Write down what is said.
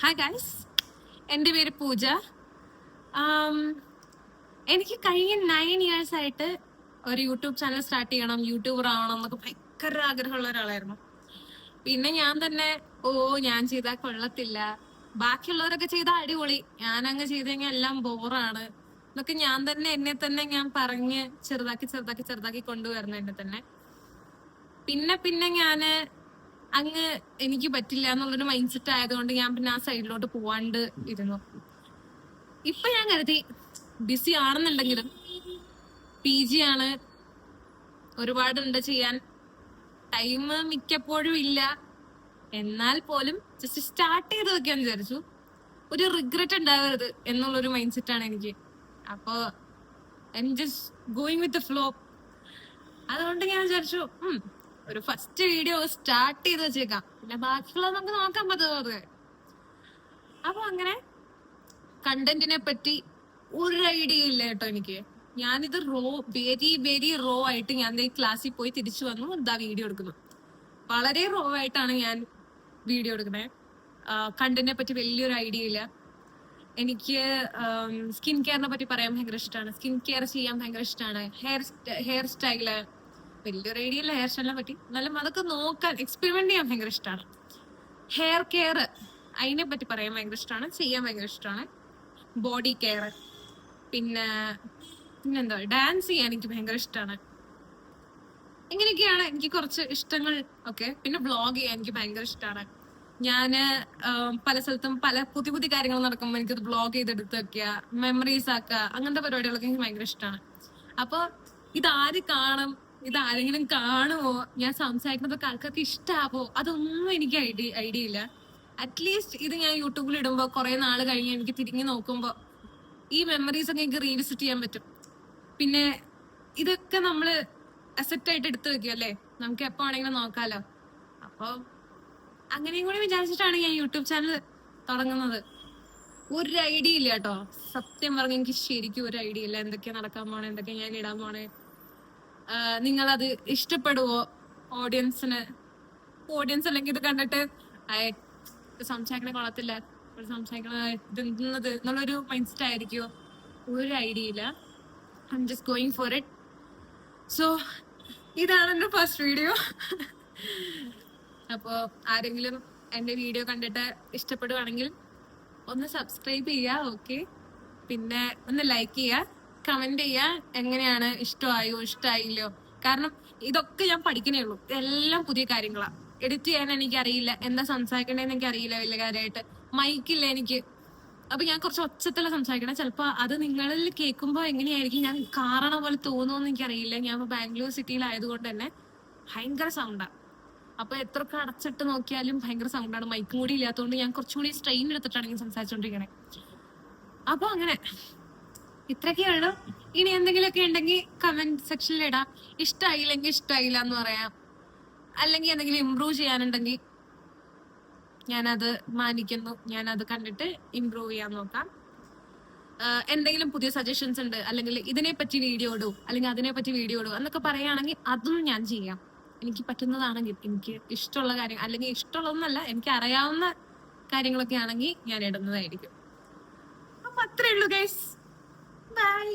Hi guys, എൻ്റെ പേര് പൂജ. ആം, എനിക്ക് കഴിഞ്ഞ 9 years ആയിട്ട് ഒരു യൂട്യൂബ് ചാനൽ സ്റ്റാർട്ട് ചെയ്യണം, യൂട്യൂബർ ആവണം എന്നൊക്കെ ഭയങ്കര ആഗ്രഹമുള്ള ഒരാളായിരുന്നു. പിന്നെ ഞാൻ തന്നെ ഞാൻ ചെയ്താൽ കൊള്ളത്തില്ല, ബാക്കിയുള്ളവരൊക്കെ ചെയ്താൽ അടിപൊളി, ഞാൻ അങ്ങ് ചെയ്ത് കഴിഞ്ഞാൽ എല്ലാം ബോറാണ് എന്നൊക്കെ ഞാൻ തന്നെ എന്നെ തന്നെ ഞാൻ പറഞ്ഞ് ചെറുതാക്കി കൊണ്ടുവരുന്നു എന്നെ തന്നെ. പിന്നെ പിന്നെ ഞാന് അങ്ങ് എനിക്ക് പറ്റില്ല എന്നുള്ളൊരു മൈൻഡ് സെറ്റ് ആയതുകൊണ്ട് ഞാൻ പിന്നെ ആ സൈഡിലോട്ട് പോവാണ്ട് ഇരുന്നു. ഇപ്പൊ ഞാൻ കരുതി ബിസി ആണെന്നുണ്ടെങ്കിലും PG ആണ്, ഒരുപാടുണ്ട് ചെയ്യാൻ, ടൈം മിക്കപ്പോഴും ഇല്ല, എന്നാൽ പോലും ജസ്റ്റ് സ്റ്റാർട്ട് ചെയ്ത് വെക്കാൻ വിചാരിച്ചു. ഒരു റിഗ്രറ്റ് ഉണ്ടാവരുത് എന്നുള്ളൊരു മൈൻഡ് സെറ്റ് ആണ് എനിക്ക്. അപ്പൊ I am just going with flow. അതുകൊണ്ട് ഞാൻ വിചാരിച്ചു ഒരു ഫസ്റ്റ് വീഡിയോ സ്റ്റാർട്ട് ചെയ്ത് വെച്ചേക്കാം, പിന്നെ ബാക്കിയുള്ളത് നമുക്ക് നോക്കാൻ പറ്റുന്നത്. അപ്പൊ അങ്ങനെ കണ്ടന്റിനെ പറ്റി ഒരു ഐഡിയ ഇല്ല കേട്ടോ എനിക്ക്. ഞാനിത് വെരി റോ ആയിട്ട് ഞാൻ ക്ലാസ്സിൽ പോയി തിരിച്ചു വന്നു, എന്താ വീഡിയോ എടുക്കുന്നു. വളരെ റോ ആയിട്ടാണ് ഞാൻ വീഡിയോ എടുക്കുന്നത്. കണ്ടന്റിനെ പറ്റി വലിയൊരു ഐഡിയ ഇല്ല എനിക്ക്. സ്കിൻ കെയറിനെ പറ്റി പറയാൻ ഭയങ്കര ഇഷ്ടമാണ്, സ്കിൻ കെയർ ചെയ്യാൻ ഭയങ്കര ഇഷ്ടമാണ്. ഹെയർ സ്റ്റൈല് വലിയൊരു ഐഡിയ ഇല്ല ഹെയർ സ്റ്റൈലിനെ പറ്റി, എന്നാലും അതൊക്കെ നോക്കാൻ എക്സ്പെരിമെന്റ് ചെയ്യാൻ ഭയങ്കര ഇഷ്ടമാണ്. ഹെയർ കെയർ അതിനെ പറ്റി പറയാൻ ഭയങ്കര ഇഷ്ടമാണ്, ചെയ്യാൻ ഭയങ്കര ഇഷ്ടമാണ്. ബോഡി കെയർ, പിന്നെന്താ ഡാൻസ് ചെയ്യാൻ എനിക്ക് ഭയങ്കര ഇഷ്ടമാണ്. ഇങ്ങനെയൊക്കെയാണ് എനിക്ക് കുറച്ച് ഇഷ്ടങ്ങൾ ഒക്കെ. പിന്നെ വ്ളോഗ് ചെയ്യാൻ എനിക്ക് ഭയങ്കര ഇഷ്ടമാണ്. ഞാന് പല സ്ഥലത്തും പല പുതിയ കാര്യങ്ങൾ നടക്കുമ്പോൾ എനിക്കത് വ്ളോഗ് ചെയ്തെടുത്ത് വെക്കുക, മെമ്മറീസ് ആക്കുക, അങ്ങനത്തെ പരിപാടികളൊക്കെ എനിക്ക് ഭയങ്കര ഇഷ്ടമാണ്. അപ്പൊ ഇതാര് കാണും, ഇതാരെങ്കിലും കാണുമോ, ഞാൻ സംസാരിക്കുന്നതൊക്കെ ആൾക്കാർക്ക് ഇഷ്ടാവോ, അതൊന്നും എനിക്ക് ഐഡിയ ഇല്ല. അറ്റ്ലീസ്റ്റ് ഇത് ഞാൻ യൂട്യൂബിൽ ഇടുമ്പോ കുറെ നാൾ കഴിഞ്ഞ് എനിക്ക് തിരിഞ്ഞു നോക്കുമ്പോ ഈ മെമ്മറീസ് ഒക്കെ എനിക്ക് റീവിസിറ്റ് ചെയ്യാൻ പറ്റും. പിന്നെ ഇതൊക്കെ നമ്മള് അസെറ്റ് ആയിട്ട് എടുത്തു വെക്കും അല്ലേ, നമുക്ക് എപ്പോ ആണെങ്കിലും നോക്കാലോ. അപ്പൊ അങ്ങനെയും കൂടി വിചാരിച്ചിട്ടാണ് ഞാൻ യൂട്യൂബ് ചാനൽ തുടങ്ങുന്നത്. ഒരു ഐഡിയ ഇല്ല കേട്ടോ, സത്യം പറഞ്ഞ എനിക്ക് ശരിക്കും ഒരു ഐഡിയ ഇല്ല എന്തൊക്കെയാ നടക്കാൻ പോണേ, എന്തൊക്കെയാ ഞാൻ ഇടാൻ പോണേ. നിങ്ങളത് ഇഷ്ടപ്പെടുവോ? ഓഡിയൻസ് അല്ലെങ്കിൽ ഇത് കണ്ടിട്ട് സംസാരിക്കണ കൊള്ളത്തില്ല, സംസാരിക്കണ ഇതെന്തുന്നത് എന്നുള്ളൊരു മൈൻഡ് സെറ്റ് ആയിരിക്കുമോ? ഒരു ഐഡിയ ഇല്ല. I am just going for it. So ഇതാണ് എന്റെ ഫസ്റ്റ് വീഡിയോ. അപ്പോ ആരെങ്കിലും എന്റെ വീഡിയോ കണ്ടിട്ട് ഇഷ്ടപ്പെടുവാണെങ്കിൽ ഒന്ന് സബ്സ്ക്രൈബ് ചെയ്യുക, ഓക്കെ. പിന്നെ ഒന്ന് ലൈക്ക് ചെയ്യുക, കമന്റ് ചെയ്യുക, എങ്ങനെയാണ്, ഇഷ്ടമായോ ഇഷ്ടമായില്ലോ. കാരണം ഇതൊക്കെ ഞാൻ പഠിക്കണേ ഉള്ളൂ, ഇതെല്ലാം പുതിയ കാര്യങ്ങളാണ്. എഡിറ്റ് ചെയ്യാൻ എനിക്ക് അറിയില്ല, എന്താ സംസാരിക്കണേന്ന് എനിക്ക് അറിയില്ല വലിയ കാര്യമായിട്ട്. മൈക്കില്ല എനിക്ക്, അപ്പൊ ഞാൻ കുറച്ച് ഒച്ചത്തില് സംസാരിക്കണം. ചിലപ്പോ അത് നിങ്ങളിൽ കേൾക്കുമ്പോ എങ്ങനെയായിരിക്കും, ഞാൻ കാറണ പോലെ തോന്നുമെന്ന് എനിക്കറിയില്ല. ഞാൻ ഇപ്പൊ ബാംഗ്ലൂർ സിറ്റിയിലായതുകൊണ്ട് തന്നെ ഭയങ്കര സൗണ്ടാ. അപ്പൊ എത്രയൊക്കെ അടച്ചിട്ട് നോക്കിയാലും ഭയങ്കര സൗണ്ടാണ്. മൈക്കും കൂടി ഇല്ലാത്തതുകൊണ്ട് ഞാൻ കുറച്ചുകൂടി സ്ട്രെയിൻ എടുത്തിട്ടാണ് സംസാരിച്ചോണ്ടിരിക്കണേ. അപ്പൊ അങ്ങനെ ഇത്രയൊക്കെയാണ്. ഇനി എന്തെങ്കിലുമൊക്കെ ഉണ്ടെങ്കിൽ കമന്റ് സെക്ഷനിൽ ഇടാം. ഇഷ്ടമായില്ലെങ്കിൽ ഇഷ്ടമായില്ല എന്ന് പറയാം. അല്ലെങ്കിൽ എന്തെങ്കിലും ഇമ്പ്രൂവ് ചെയ്യാനുണ്ടെങ്കിൽ ഞാനത് മാനിക്കുന്നു, ഞാനത് കണ്ടിട്ട് ഇമ്പ്രൂവ് ചെയ്യാൻ നോക്കാം. എന്തെങ്കിലും പുതിയ സജഷൻസ് ഉണ്ട്, അല്ലെങ്കിൽ ഇതിനെപ്പറ്റി വീഡിയോ ഇടൂ, അല്ലെങ്കിൽ അതിനെപ്പറ്റി വീഡിയോ ഇടൂ എന്നൊക്കെ പറയുകയാണെങ്കിൽ അതും ഞാൻ ചെയ്യാം. എനിക്ക് പറ്റുന്നതാണെങ്കിൽ, എനിക്ക് ഇഷ്ടമുള്ള കാര്യം, അല്ലെങ്കിൽ ഇഷ്ടമുള്ളതൊന്നല്ല, എനിക്ക് അറിയാവുന്ന കാര്യങ്ങളൊക്കെ ആണെങ്കിൽ ഞാൻ ഇടുന്നതായിരിക്കും. അപ്പൊ അത്രേ ഉള്ളൂ ഗൈസ്, ബൈ.